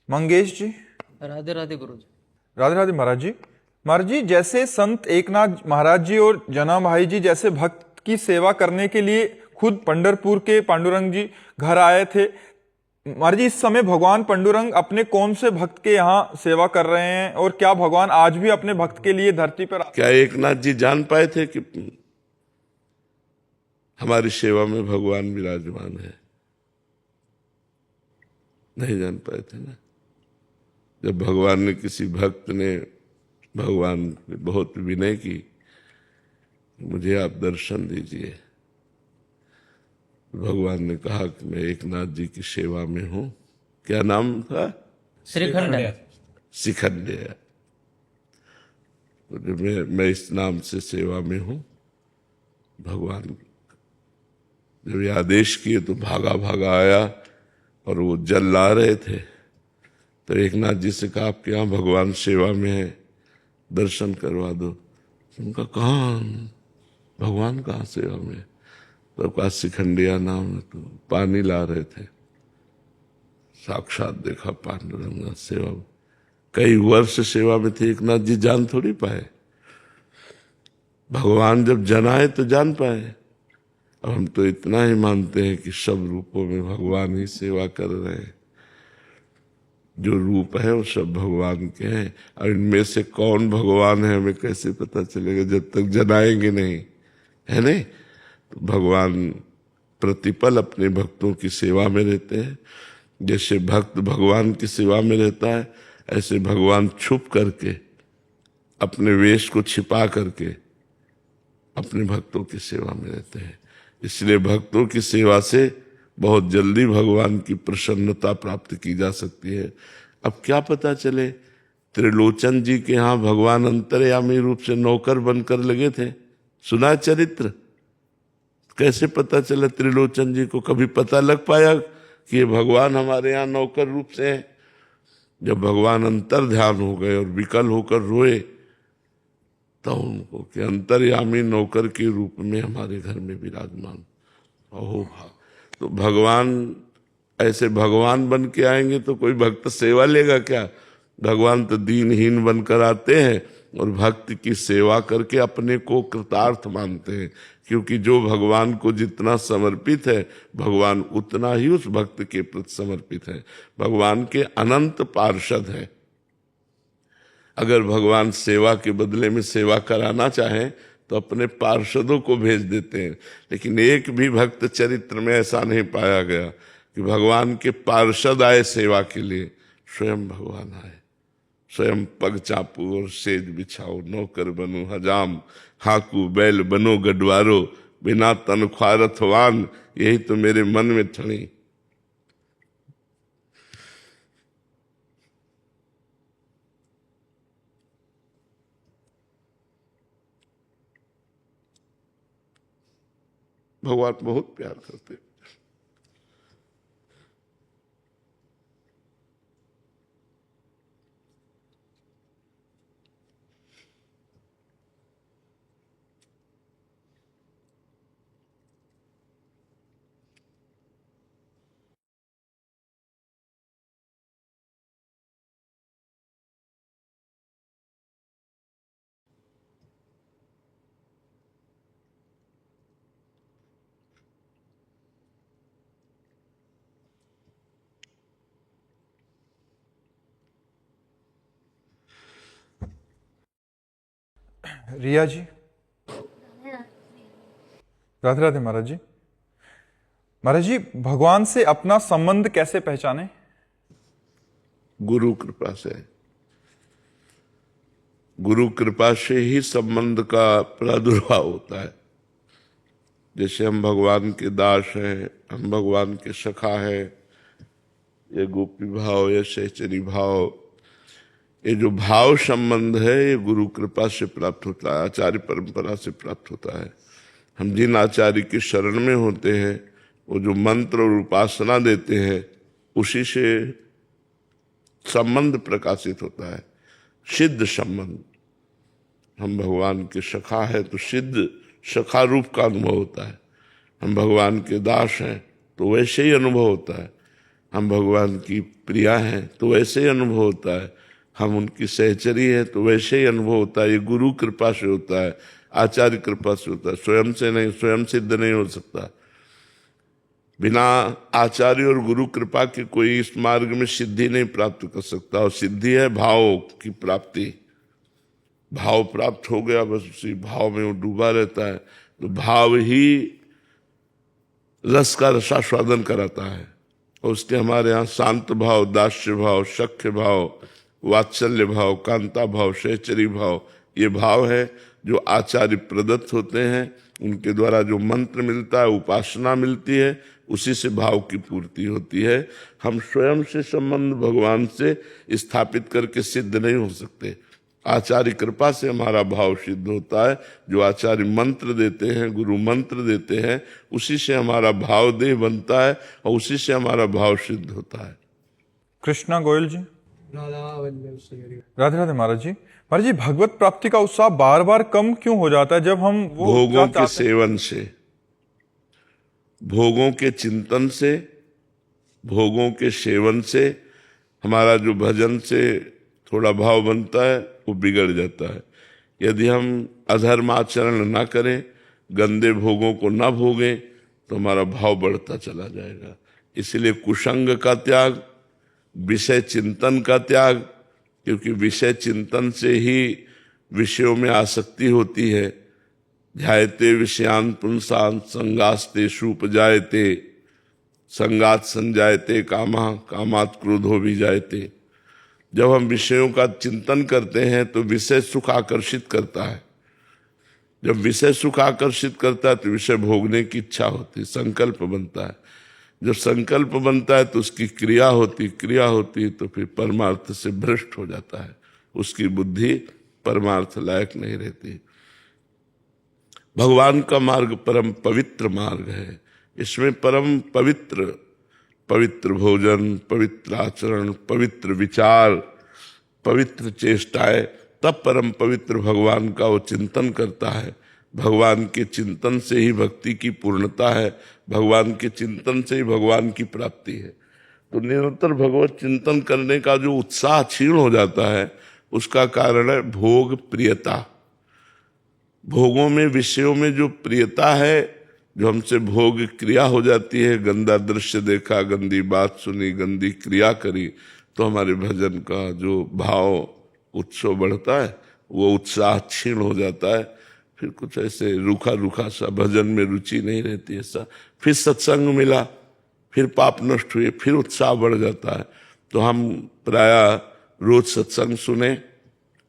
मंगेश जी। राधे राधे गुरु जी। राधे राधे महाराज जी। महाराज जी, जैसे संत एकनाथ महाराज जी और जना भाई जी जैसे भक्त की सेवा करने के लिए खुद पंढरपुर के पांडुरंग जी घर आए थे, महाराज जी इस समय भगवान पांडुरंग अपने कौन से भक्त के यहाँ सेवा कर रहे हैं और क्या भगवान आज भी अपने भक्त के लिए धरती पर क्या एकनाथ जी जान पाए थे कि हमारी सेवा में भगवान विराजमान है? नहीं जान पाए थे ना। जब भगवान ने किसी भक्त ने भगवान ने बहुत विनय की, मुझे आप दर्शन दीजिए, भगवान ने कहा कि मैं एकनाथ जी की सेवा में हूं। क्या नाम था? श्रीखंड। शिखंडिया। मैं इस नाम से सेवा में हूं। भगवान जब ये आदेश किए तो भागा भागा आया और वो जल ला रहे थे, तो एकनाथ जी से कहा आपके यहाँ भगवान सेवा में है, दर्शन करवा दो। उनका कहाँ भगवान कहाँ सेवा में? तो कहा शिखंडिया नाम है। तो पानी ला रहे थे, साक्षात देखा पांडुरंग सेवा में। कई वर्ष सेवा में थे एकनाथ जी, जान थोड़ी पाए। भगवान जब जनाए तो जान पाए। अब हम तो इतना ही मानते हैं कि सब रूपों में भगवान ही सेवा कर रहे हैं। जो रूप है वो सब भगवान के हैं, और इनमें से कौन भगवान है हमें कैसे पता चलेगा जब तक जनाएंगे नहीं, है नहीं? तो भगवान प्रतिपल अपने भक्तों की सेवा में रहते हैं। जैसे भक्त भगवान की सेवा में रहता है, ऐसे भगवान छुप करके अपने वेश को छिपा करके अपने भक्तों की सेवा में रहते हैं। इसलिए भक्तों की सेवा से बहुत जल्दी भगवान की प्रसन्नता प्राप्त की जा सकती है। अब क्या पता चले, त्रिलोचन जी के यहाँ भगवान अंतर्यामी रूप से नौकर बनकर लगे थे, सुना चरित्र? कैसे पता चला त्रिलोचन जी को? कभी पता लग पाया कि ये भगवान हमारे यहाँ नौकर रूप से है? जब भगवान अंतर ध्यान हो गए और विकल होकर रोए, तो उनको कि अंतर्यामी नौकर के रूप में हमारे घर में विराजमान हो। तो भगवान ऐसे भगवान बन के आएंगे तो कोई भक्त सेवा लेगा क्या? भगवान तो दीनहीन बनकर आते हैं और भक्त की सेवा करके अपने को कृतार्थ मानते हैं, क्योंकि जो भगवान को जितना समर्पित है भगवान उतना ही उस भक्त के प्रति समर्पित है। भगवान के अनंत पार्षद हैं। अगर भगवान सेवा के बदले में सेवा कराना चाहें तो अपने पार्षदों को भेज देते हैं, लेकिन एक भी भक्त चरित्र में ऐसा नहीं पाया गया कि भगवान के पार्षद आए सेवा के लिए। स्वयं भगवान आए, स्वयं पग चापू और सेज बिछाओ, नौकर बनो हजाम, हाकू बैल बनो गडवारो, बिना तनख्वाह रथवान, यही तो मेरे मन में ठनी। भगवान बहुत प्यार करते हैं। रिया जी। राधे राधे महाराज जी। महाराज जी, भगवान से अपना संबंध कैसे पहचाने? गुरु कृपा से। गुरु कृपा से ही संबंध का प्रादुर्भाव होता है। जैसे हम भगवान के दास हैं, हम भगवान के सखा हैं, ये गोपी भाव, ये सहचरी भाव, ये जो भाव संबंध है ये गुरु कृपा से प्राप्त होता है, आचार्य परंपरा से प्राप्त होता है। हम जिन आचार्य की शरण में होते हैं वो जो मंत्र और उपासना देते हैं उसी से संबंध प्रकाशित होता है, सिद्ध संबंध। हम भगवान के सखा है तो सिद्ध सखा रूप का अनुभव होता है। हम भगवान के दास हैं तो वैसे ही अनुभव होता है। हम भगवान की प्रिया हैं तो वैसे ही अनुभव होता है, हम उनकी सहचरी है तो वैसे ही अनुभव होता है। ये गुरु कृपा से होता है, आचार्य कृपा से होता है, स्वयं से नहीं, स्वयं सिद्ध नहीं हो सकता। बिना आचार्य और गुरु कृपा के कोई इस मार्ग में सिद्धि नहीं प्राप्त कर सकता। और सिद्धि है भाव की प्राप्ति। भाव प्राप्त हो गया, बस उसी भाव में वो डूबा रहता है। तो भाव ही रस का रसास्वादन कराता है। और उसके हमारे यहाँ शांत भाव, दास्य भाव, सख्य भाव, वात्सल्य भाव, कांता भाव, सहचरी भाव, ये भाव है जो आचार्य प्रदत्त होते हैं। उनके द्वारा जो मंत्र मिलता है, उपासना मिलती है, उसी से भाव की पूर्ति होती है। हम स्वयं से संबंध भगवान से स्थापित करके सिद्ध नहीं हो सकते। आचार्य कृपा से हमारा भाव सिद्ध होता है। जो आचार्य मंत्र देते हैं, गुरु मंत्र देते हैं, उसी से हमारा भाव देह बनता है और उसी से हमारा भाव सिद्ध होता है। कृष्णा गोयल जी, राधे राधे महाराज जी। महाराज जी, भगवत प्राप्ति का उत्साह बार बार कम क्यों हो जाता है जब हम वो भोगों के सेवन से, भोगों के चिंतन से, भोगों के सेवन से हमारा जो भजन से थोड़ा भाव बनता है वो बिगड़ जाता है। यदि हम अधर्म आचरण ना करें, गंदे भोगों को ना भोगें, तो हमारा भाव बढ़ता चला जाएगा। इसलिए कुसंग का त्याग, विषय चिंतन का त्याग, क्योंकि विषय चिंतन से ही विषयों में आसक्ति होती है। ध्यायते विषयान पुंसान संगास्तेषु उपजायते, संगात संजायते कामा, कामात क्रोधो भी जायते। जब हम विषयों का चिंतन करते हैं तो विषय सुख आकर्षित करता है। जब विषय सुख आकर्षित करता है तो विषय भोगने की इच्छा होती है, संकल्प बनता है। जब संकल्प बनता है तो उसकी क्रिया होती, क्रिया होती तो फिर परमार्थ से भ्रष्ट हो जाता है, उसकी बुद्धि परमार्थ लायक नहीं रहती। भगवान का मार्ग परम पवित्र मार्ग है। इसमें परम पवित्र, पवित्र भोजन, पवित्र आचरण, पवित्र विचार, पवित्र चेष्टाएं, तब परम पवित्र भगवान का वो चिंतन करता है। भगवान के चिंतन से ही भक्ति की पूर्णता है, भगवान के चिंतन से ही भगवान की प्राप्ति है। तो निरंतर भगवत चिंतन करने का जो उत्साह क्षीण हो जाता है, उसका कारण है भोग प्रियता। भोगों में, विषयों में जो प्रियता है, जो हमसे भोग क्रिया हो जाती है, गंदा दृश्य देखा, गंदी बात सुनी, गंदी क्रिया करी, तो हमारे भजन का जो भाव उत्सव बढ़ता है वो उत्साह क्षीण हो जाता है। फिर कुछ ऐसे रूखा रूखा सा, भजन में रुचि नहीं रहती ऐसा। फिर सत्संग मिला, फिर पाप नष्ट हुए, फिर उत्साह बढ़ जाता है। तो हम प्रायः रोज सत्संग सुने,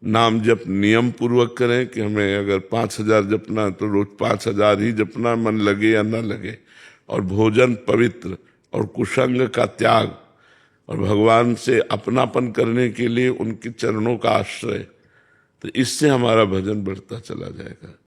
नाम जप नियम पूर्वक करें कि हमें अगर 5000 जपना है तो रोज 5000 ही जपना, मन लगे या ना लगे। और भोजन पवित्र, और कुसंग का त्याग, और भगवान से अपनापन करने के लिए उनके चरणों का आश्रय। तो इससे हमारा भजन बढ़ता चला जाएगा।